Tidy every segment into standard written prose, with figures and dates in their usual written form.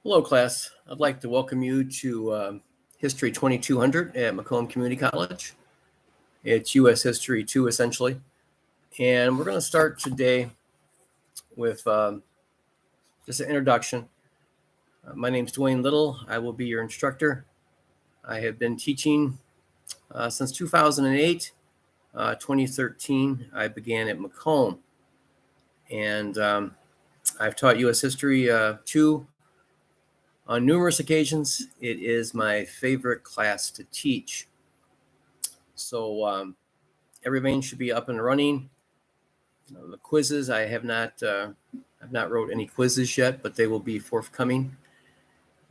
Hello, class. I'd like to welcome you to History 2200 at Macomb Community College. It's U.S. History 2, essentially. And we're going to start today with just an introduction. My name's Dwayne Little. I will be your instructor. I have been teaching since 2008. 2013, I began at Macomb. And I've taught U.S. History 2 on numerous occasions. It is my favorite class to teach. So everything should be up and running. The quizzes, I have not wrote any quizzes yet, but they will be forthcoming.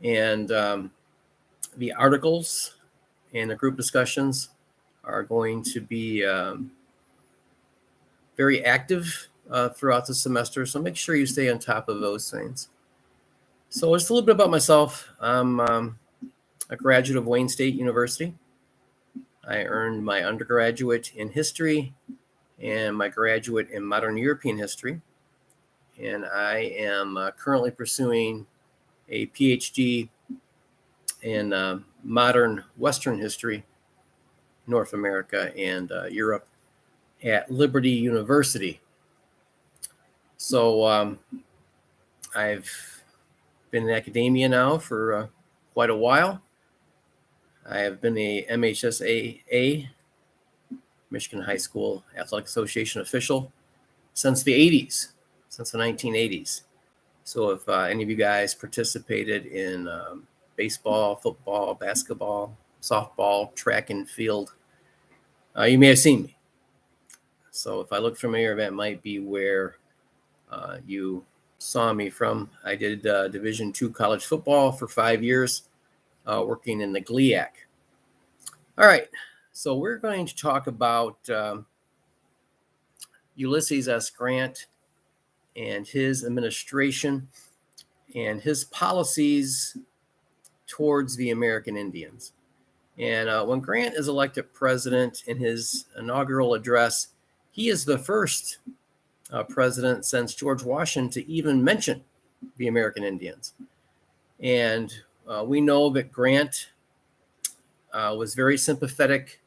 And the articles and the group discussions are going to be very active throughout the semester. So make sure you stay on top of those things. So just a little bit about myself. I'm a graduate of Wayne State University. I earned my undergraduate in history and my graduate in modern European history. And I am currently pursuing a PhD in modern Western history, North America and Europe at Liberty University. So I've been in academia now for quite a while. I have been a MHSAA, Michigan High School Athletic Association official since the 80s, since the 1980s. So if any of you guys participated in baseball, football, basketball, softball, track and field, you may have seen me. So if I look familiar, that might be where you saw me from. I did Division II college football for 5 years, working in the GLIAC. All right, so we're going to talk about Ulysses S. Grant and his administration and his policies towards the American Indians. And when Grant is elected president, in his inaugural address, he is the first president since George Washington to even mention the American Indians. And we know that Grant was very sympathetic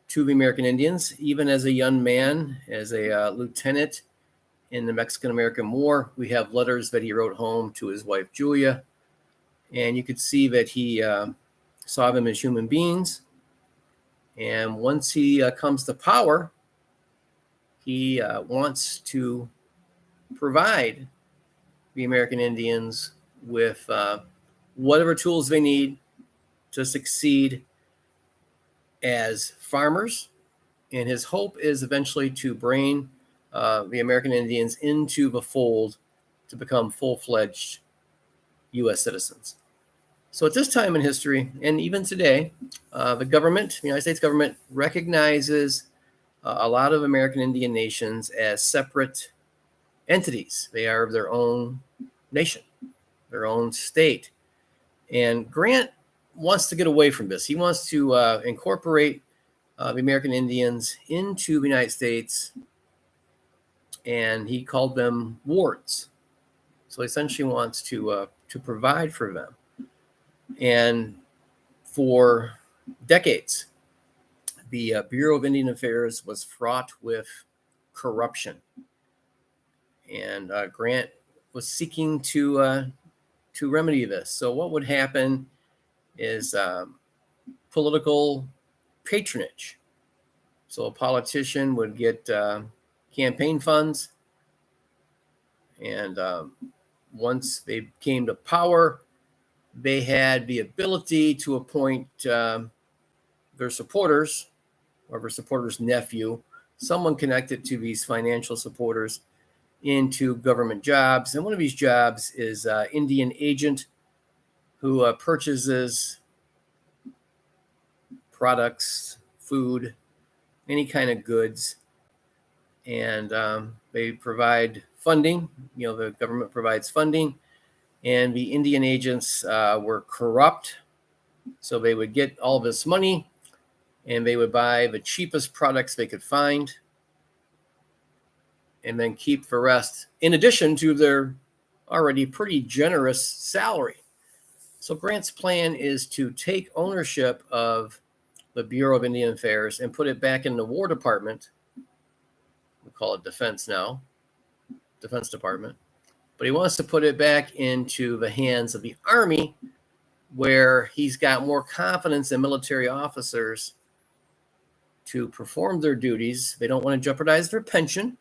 to the American Indians, even as a young man, as a lieutenant in the Mexican-American War. We have letters that he wrote home to his wife, Julia, and you could see that he saw them as human beings. And once he comes to power, he wants to provide the American Indians with whatever tools they need to succeed as farmers. And his hope is eventually to bring the American Indians into the fold to become full-fledged U.S. citizens. So at this time in history, and even today, the government, the United States government, recognizes a lot of American Indian nations as separate entities. They are of their own nation, their own state. And Grant wants to get away from this. He wants to incorporate the American Indians into the United States, and he called them wards. So he essentially wants to provide for them. And for decades, the Bureau of Indian Affairs was fraught with corruption. And Grant was seeking to remedy this. So what would happen is political patronage. So a politician would get campaign funds, and once they came to power, they had the ability to appoint their supporters, or their supporter's nephew, someone connected to these financial supporters, into government jobs. And one of these jobs is Indian agent, who purchases products, food, any kind of goods, and they provide funding. The government provides funding, and the Indian agents were corrupt. So they would get all this money, and they would buy the cheapest products they could find, and then keep the rest, in addition to their already pretty generous salary. So Grant's plan is to take ownership of the Bureau of Indian Affairs and put it back in the War Department. We call it Defense now, Defense Department. But he wants to put it back into the hands of the Army, where he's got more confidence in military officers to perform their duties. They don't want to jeopardize their pension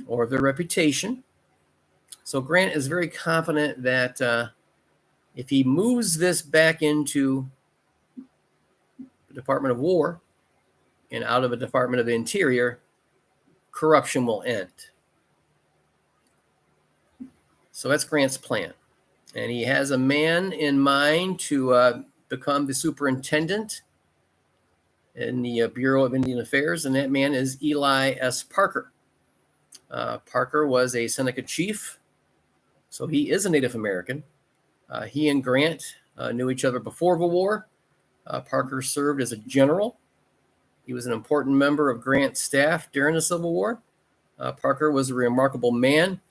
or their reputation. So Grant is very confident that if he moves this back into the Department of War and out of the Department of the Interior, corruption will end. So that's Grant's plan. And he has a man in mind to become the superintendent in the Bureau of Indian Affairs, and that man is Eli S. Parker. Parker was a Seneca chief, so he is a Native American. He and Grant knew each other before the war. Parker served as a general. He was an important member of Grant's staff during the Civil War. Parker was a remarkable man.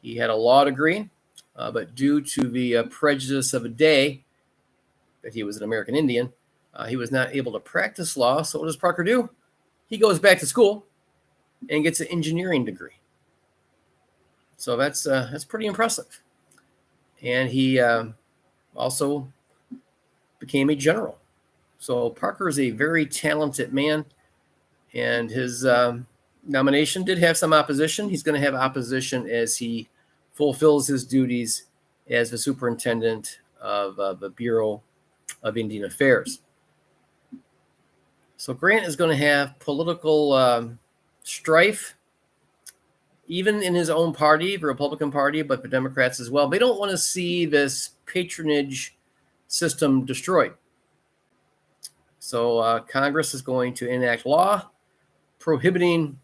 He had a law degree, but due to the prejudice of the day that he was an American Indian, he was not able to practice law. So what does Parker do? He goes back to school and gets an engineering degree. So that's pretty impressive. And he also became a general. So Parker is a very talented man, and his nomination did have some opposition. He's going to have opposition as he fulfills his duties as the superintendent of the Bureau of Indian Affairs. So Grant is going to have political strife, even in his own party, the Republican Party, but the Democrats as well. They don't want to see this patronage system destroyed. So Congress is going to enact law prohibiting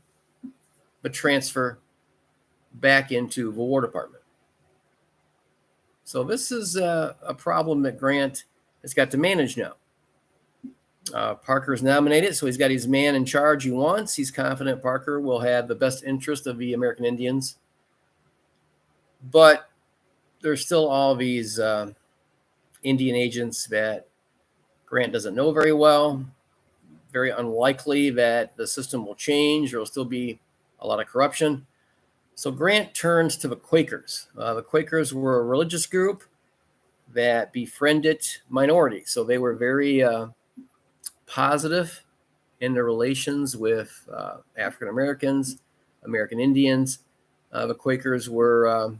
the transfer back into the War Department. So this is a problem that Grant has got to manage now. Parker is nominated, so he's got his man in charge he wants. He's confident Parker will have the best interest of the American Indians. But there's still all these Indian agents that Grant doesn't know very well. Very unlikely that the system will change. There will still be a lot of corruption. So Grant turns to the Quakers. The Quakers were a religious group that befriended minorities. So they were very positive in their relations with African Americans, American Indians. The Quakers were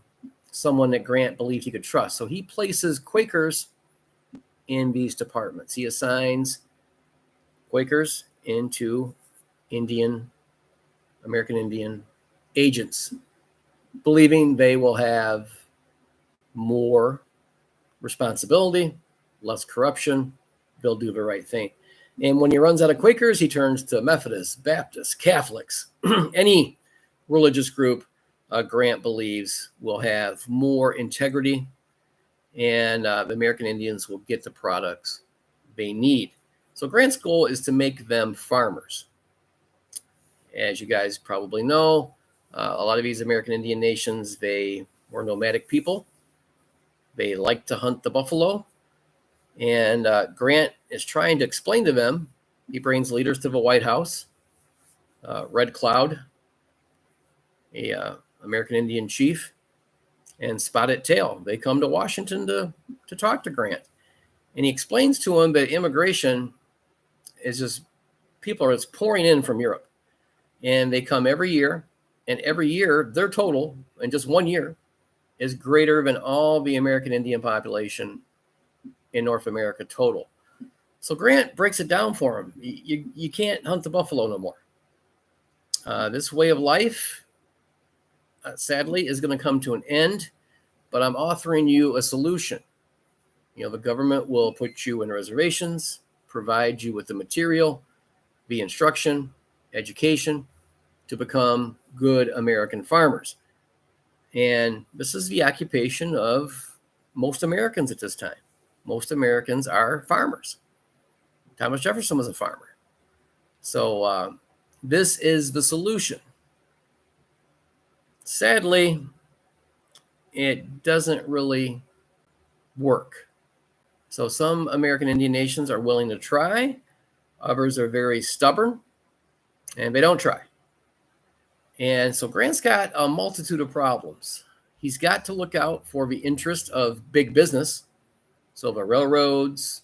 someone that Grant believed he could trust. So he places Quakers in these departments. He assigns Quakers into American Indian agents, believing they will have more responsibility, less corruption, they'll do the right thing. And when he runs out of Quakers, he turns to Methodists, Baptists, Catholics, any religious group Grant believes will have more integrity, and the American Indians will get the products they need. So Grant's goal is to make them farmers. As you guys probably know, a lot of these American Indian nations, they were nomadic people. They like to hunt the buffalo. And Grant is trying to explain to them. He brings leaders to the White House. Red Cloud, a American Indian chief, and Spotted Tail. They come to Washington to talk to Grant. And he explains to them that immigration is just, people are just pouring in from Europe. And they come every year. And every year, their total in just 1 year is greater than all the American Indian population in North America total. So Grant breaks it down for him. You can't hunt the buffalo no more. This way of life, sadly, is going to come to an end, but I'm offering you a solution. The government will put you in reservations, provide you with the material, the instruction, education to become good American farmers. And this is the occupation of most Americans at this time. Most Americans are farmers. Thomas Jefferson was a farmer. So this is the solution. Sadly, it doesn't really work. So some American Indian nations are willing to try, others are very stubborn, and they don't try. And so Grant's got a multitude of problems. He's got to look out for the interest of big business, so the railroads,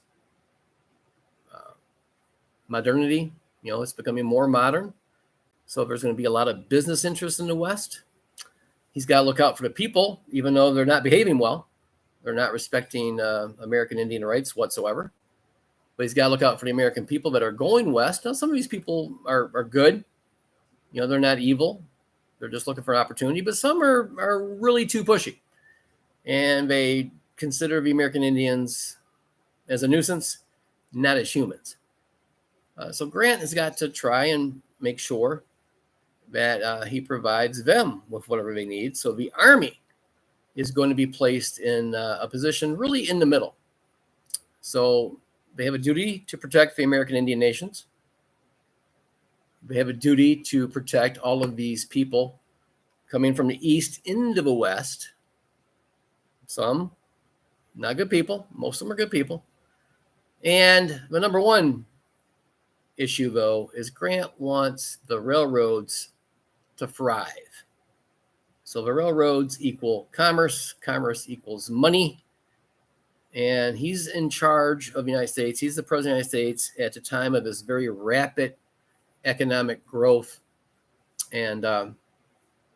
modernity, it's becoming more modern. So there's going to be a lot of business interest in the West. He's got to look out for the people, even though they're not behaving well. They're not respecting American Indian rights whatsoever. But he's got to look out for the American people that are going west. Now, some of these people are good. They're not evil. They're just looking for an opportunity. But some are really too pushy. And they consider the American Indians as a nuisance, not as humans. So Grant has got to try and make sure that he provides them with whatever they need. So the Army is going to be placed in a position really in the middle. So they have a duty to protect the American Indian nations. They have a duty to protect all of these people coming from the east into the west. Some not good people. Most of them are good people. And the number one issue, though, is Grant wants the railroads to thrive. So the railroads equal commerce. Commerce equals money. And he's in charge of the United States. He's the president of the United States at the time of this very rapid economic growth. And so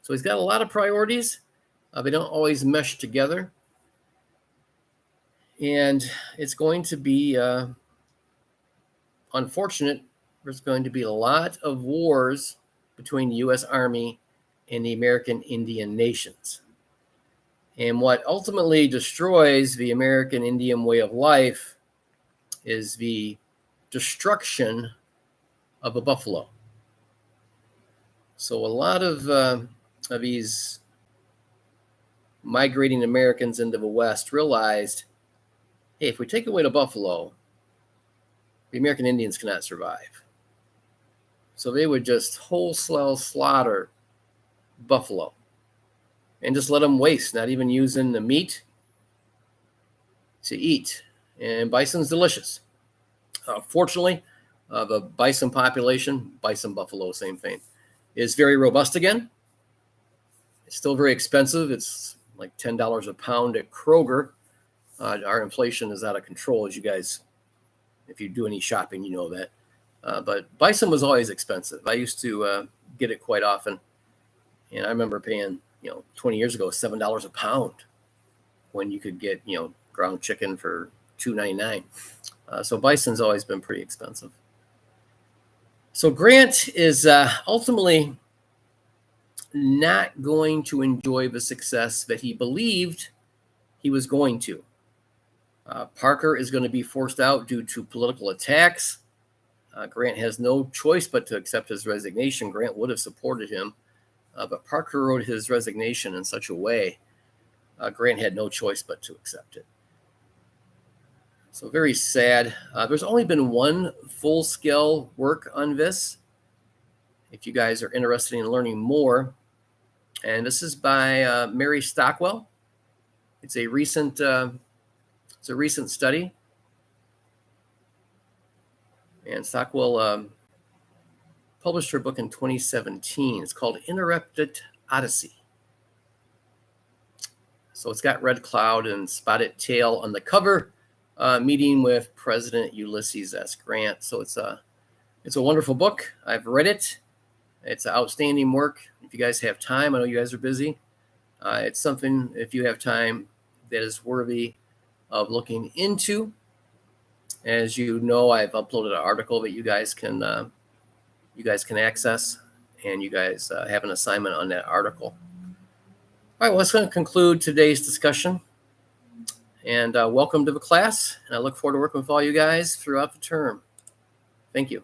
he's got a lot of priorities. They don't always mesh together. And it's going to be unfortunate. There's going to be a lot of wars between the U.S. Army and the American Indian nations. And what ultimately destroys the American Indian way of life is the destruction of a buffalo. So a lot of these migrating Americans into the West realized, hey, if we take away the buffalo, the American Indians cannot survive. So they would just wholesale slaughter buffalo and just let them waste, not even using the meat to eat. And bison's delicious. Fortunately, the bison population, bison buffalo, same thing, is very robust again. It's still very expensive. It's like $10 a pound at Kroger. Our inflation is out of control, as you guys, if you do any shopping, you know that. But bison was always expensive. I used to get it quite often. And I remember paying, 20 years ago, $7 a pound when you could get, ground chicken for $2.99. So bison's always been pretty expensive. So Grant is ultimately not going to enjoy the success that he believed he was going to. Parker is going to be forced out due to political attacks. Grant has no choice but to accept his resignation. Grant would have supported him, but Parker wrote his resignation in such a way, Grant had no choice but to accept it. So very sad. There's only been one full-scale work on this, if you guys are interested in learning more. And this is by Mary Stockwell. It's a recent study. And Stockwell published her book in 2017. It's called Interrupted Odyssey. So it's got Red Cloud and Spotted Tail on the cover, meeting with President Ulysses S. Grant. So it's a wonderful book. I've read it. It's an outstanding work. If you guys have time, I know you guys are busy. It's something, if you have time, that is worthy of looking into. As you know, I've uploaded an article that you guys can access, and you guys have an assignment on that article. All right, well, that's going to conclude today's discussion. And welcome to the class. And I look forward to working with all you guys throughout the term. Thank you.